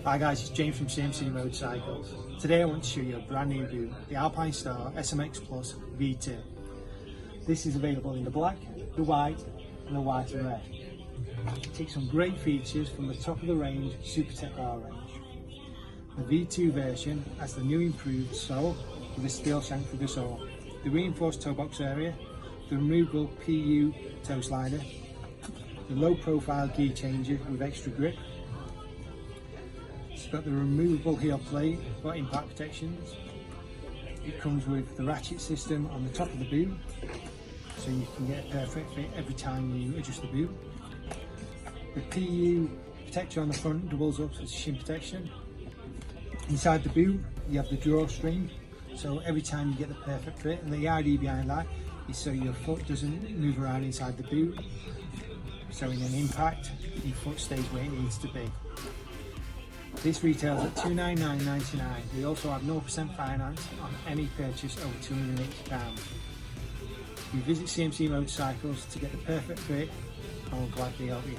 Hi guys, it's James from CMC Motorcycles. Today I want to show you a brand new boot, the Alpinestars SMX Plus V2. This is available in the black, the white and the white and red. It takes some great features from the top of the range Super Tech R range. The V2 version has the new improved sole with a steel shank for the sole, the reinforced toe box area, the removable PU toe slider, the low profile gear changer with extra grip. It's got the removable heel plate for impact protections. It comes with the ratchet system on the top of the boot, so you can get a perfect fit every time you adjust the boot. The PU protector on the front doubles up as shin protection. Inside the boot you have the drawstring, so every time you get the perfect fit, and the idea behind that is so your foot doesn't move around inside the boot, so in an impact your foot stays where it needs to be. This retails at $299.99. We also have 0% finance on any purchase over £280. You visit CMC Motorcycles to get the perfect fit, and we'll gladly help you.